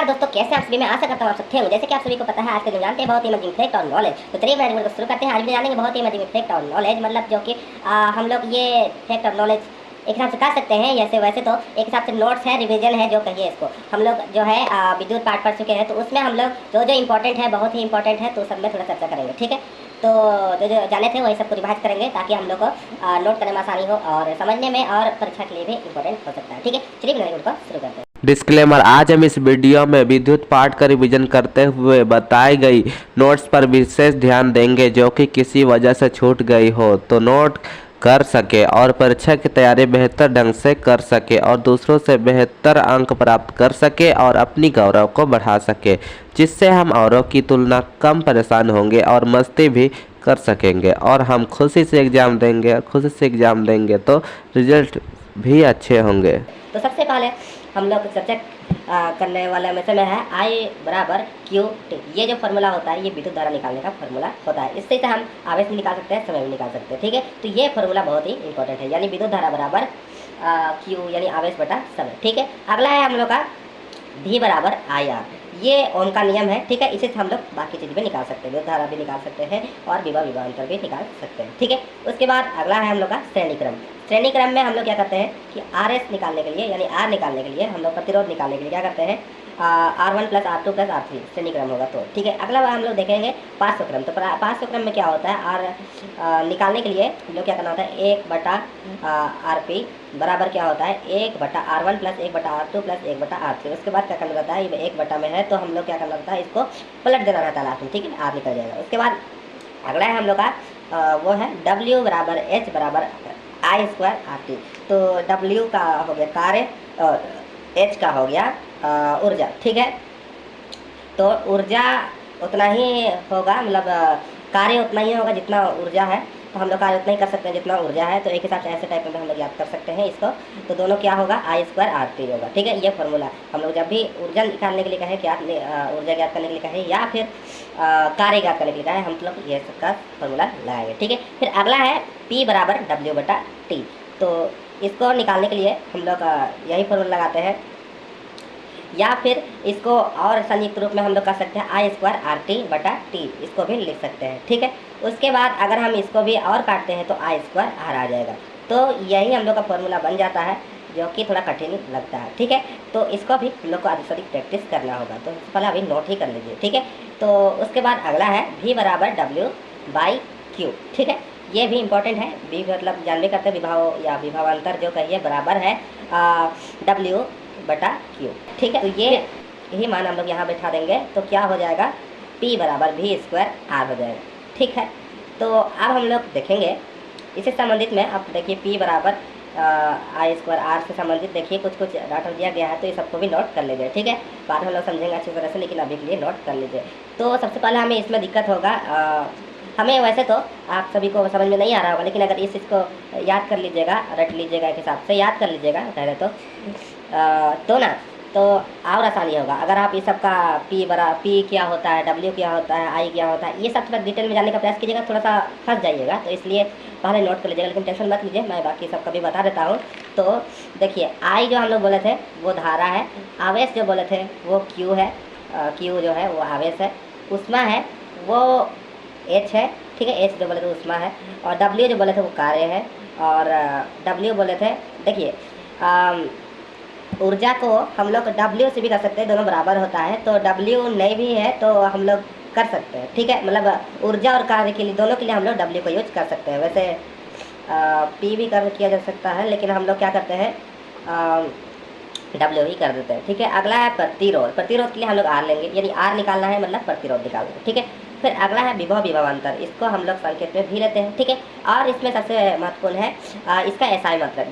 दोस्तों कैसे आप सभी, मैं आशा करता हूँ आप सब थे। जैसे कि आप सभी को पता है आज के दिन जानते हैं बहुत ही इमर्जिंग फैक्ट और नॉलेज। तो चलिए मैं शुरू करते हैं। आज भी जानेंगे बहुत ही इमर्जिंग फैक्ट और नॉलेज, मतलब जो कि हम लोग ये फैक्ट और नॉलेज एक हिसाब से कर सकते हैं। जैसे वैसे तो एक हिसाब से नोट्स है, रिवीजन है, जो कहिए इसको। हम लोग जो है विद्युत पाठ पढ़ चुके हैं, तो उसमें हम लोग जो जो इंपॉर्टेंट है, बहुत ही इंपॉर्टेंट है, तो सब में थोड़ा चर्चा करेंगे। ठीक है, तो जो जो जाने थे वही सबको रिवाइज करेंगे, ताकि हम लोग को नोट करने में आसानी हो और समझने में, और परीक्षा के लिए भी इंपॉर्टेंट हो सकता है। ठीक है, चलिए वीडियो को शुरू करते हैं। डिस्क्लेमर, आज हम इस वीडियो में विद्युत पाठ का रिवीजन करते हुए बताई गई नोट्स पर विशेष ध्यान देंगे, जो कि किसी वजह से छूट गई हो तो नोट कर सके और परीक्षा की तैयारी बेहतर ढंग से कर सके और दूसरों से बेहतर अंक प्राप्त कर सके और अपनी गौरव को बढ़ा सके, जिससे हम औरों की तुलना कम परेशान होंगे और मस्ती भी कर सकेंगे और हम खुशी से एग्ज़ाम देंगे तो रिजल्ट भी अच्छे होंगे। तो सबसे पहले हम लोग चर्चा करने वाला में है आई बराबर क्यू टी। ये जो फार्मूला होता है, ये विद्युत धारा निकालने का फार्मूला होता है। इससे हम आवेश भी निकाल सकते हैं, समय भी निकाल सकते हैं। ठीक है, तो ये फार्मूला बहुत ही इंपॉर्टेंट है, यानी विद्युत धारा बराबर क्यू यानी आवेश बटा समय। ठीक है, अगला है हम लोग का भी बराबर आई आर। ये ओम का नियम है। ठीक है, इसे हम लोग बाकी चीज़ भी निकाल सकते हैं, विद्युत धारा भी निकाल सकते हैं और विभव विभवांतर भी निकाल सकते हैं। ठीक है, उसके बाद अगला है हम लोग का श्रेणी क्रम। श्रेणी क्रम में हम लोग क्या करते हैं कि आर एस निकालने के लिए, यानी आर निकालने के लिए हम लोग प्रतिरोध निकालने के लिए क्या करते हैं, R1 plus R2 plus R3 श्रेणी क्रम होगा। तो ठीक है, अगला हम लोग देखेंगे पाँच क्रम। तो पाँच क्रम में क्या होता है, आर निकालने के लिए हम लोग क्या करना होता है, 1/RP बराबर क्या होता है, 1/R1 plus 1/R2 plus 1/R3। उसके बाद क्या करना रहता है, ये 1 में है तो हम लोग क्या करना रहता है, इसको पलट देना रहता है लास्ट में। ठीक है, आर निकल जाएगा। उसके बाद अगला है हम लोग का वो है W बराबर H बराबर I² RT। तो W का हो गया कार्य और H का हो गया ऊर्जा। ठीक है, तो ऊर्जा उतना ही होगा, मतलब कार्य उतना ही होगा जितना ऊर्जा है। तो हम लोग कार्य उतना ही कर सकते हैं जितना ऊर्जा है। तो एक हिसाब से ऐसे टाइप में हम लोग याद कर सकते हैं इसको। तो दोनों क्या होगा, I² RT होगा। ठीक है, ये फार्मूला हम लोग जब भी ऊर्जा निकालने के लिए कहें, क्या ऊर्जा ज्ञात करने के लिए कहें, या फिर कार्य ज्ञात करने के लिए कहें, हम लोग ये सबका फार्मूला लगाएंगे। ठीक है, फिर अगला है P बराबर W बटा T। तो इसको निकालने के लिए हम लोग यही फार्मूला लगाते हैं, या फिर इसको और संयुक्त रूप में हम लोग कर सकते हैं I² RT बटा T, इसको भी लिख सकते हैं। ठीक है, उसके बाद अगर हम इसको भी और काटते हैं तो I² R आ जाएगा। तो यही हम लोग का फॉर्मूला बन जाता है, जो कि थोड़ा कठिन लगता है। ठीक है, तो इसको भी हम लोग को अधिक से अधिक प्रैक्टिस करना होगा। तो पहले अभी नोट ही कर लीजिए। ठीक है, तो उसके बाद अगला है V बराबर W बाई Q। ठीक है, ये भी इंपॉर्टेंट है। V मतलब जानवे करते हैं, विभव या विभवांतर जो कहिए बराबर है W बटा Q। ठीक है, तो ये यही मान हम लोग यहाँ बैठा देंगे, तो क्या हो जाएगा, P बराबर V² R हो जाएगा। ठीक है, तो अब हम लोग देखेंगे इससे संबंधित में। अब देखिए P बराबर I² R से संबंधित देखिए कुछ डाटा दिया गया है, तो ये सबको भी नोट कर लीजिए। ठीक है, बाद में हम लोग समझेंगे अच्छी तरह से, लेकिन अभी के लिए नोट कर लीजिए। तो सबसे पहले हमें इसमें दिक्कत होगा, हमें वैसे तो आप सभी को समझ में नहीं आ रहा होगा, लेकिन अगर इस चीज़ को याद कर लीजिएगा, रट लीजिएगा, एक हिसाब से याद कर लीजिएगा पहले तो ना, तो और आसानी होगा। अगर आप ये सब का P क्या होता है, W क्या होता है, I क्या होता है, ये सब थोड़ा डिटेल में जानने का प्रयास कीजिएगा, थोड़ा सा फंस जाइएगा। तो इसलिए पहले नोट कर लीजिएगा, लेकिन टेंशन मत लीजिए, मैं बाकी सब का भी बता देता हूँ। तो देखिए I जो हम लोग बोले थे वो धारा है, आवेश जो बोले थे वो Q है, Q जो है वो आवेश है, ऊष्मा है वो H है। ठीक है, H जो बोले थे ऊष्मा है, और W जो बोले थे वो कार्य है, और W बोले थे, देखिए ऊर्जा को हम लोग W से भी कर सकते हैं, दोनों बराबर होता है। तो W नहीं भी है तो हम लोग कर सकते हैं। ठीक है, मतलब ऊर्जा और कार्य के लिए, दोनों के लिए हम लोग W को यूज कर सकते हैं। वैसे P भी किया जा सकता है, लेकिन हम लोग क्या करते हैं, W ही कर देते हैं। ठीक है, अगला है प्रतिरोध। प्रतिरोध के लिए हम लोग R लेंगे, यानी R निकालना है मतलब प्रतिरोध निकालना है। ठीक है, फिर अगला है विभव विभवांतर, इसको हम लोग संकेत में भी लेते हैं। ठीक है, और इसमें सबसे महत्वपूर्ण है इसका SI मात्रक।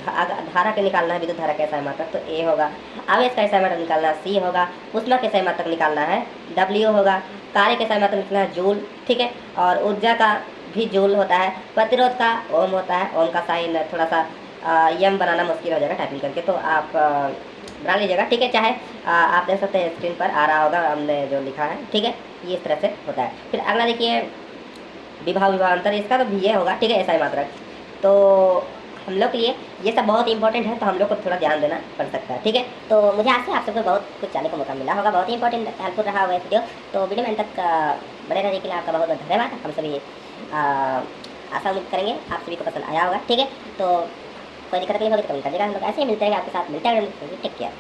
धारा के निकालना है, विद्युत धारा का SI मात्रक तो A होगा, आवेश का SI मात्रक निकालना है C होगा, ऊष्मा का SI मात्रक निकालना है W होगा, कार्य का SI मात्रक निकालना है जूल। ठीक है, और ऊर्जा का भी जूल होता है, प्रतिरोध का ओम होता है, ओम का साइन थोड़ा सा यम बनाना मुश्किल हो जाएगा टाइपिंग करके, तो आप बना लीजिएगा। ठीक है, चाहे आप देख सकते हैं स्क्रीन पर आ रहा होगा हमने जो लिखा है। ठीक है, ये इस तरह से होता है। फिर अगला देखिए विभव विभवांतर, इसका तो VA होगा। ठीक है, SI मात्रक। तो हम लोग के लिए ये सब बहुत इंपॉर्टेंट है, तो हम लोग को थोड़ा ध्यान देना पड़ सकता है। ठीक है, तो मुझे आज से आप सबको बहुत कुछ जानने को मौका मिला होगा, बहुत ही इंपॉर्टेंट हेल्पफुल रहा होगा वीडियो। तो वीडियो में अंत तक बने रहने के लिए आपका बहुत बहुत धन्यवाद। हम सभी आशा उम्मीद करेंगे आप सभी को पसंद आया होगा। ठीक है, तो कोई दिक्कत नहीं होगी तो कमेंट करिएगा, हम लोग ऐसे ही मिलते हैं, आपके साथ मिलते हैं। Take care.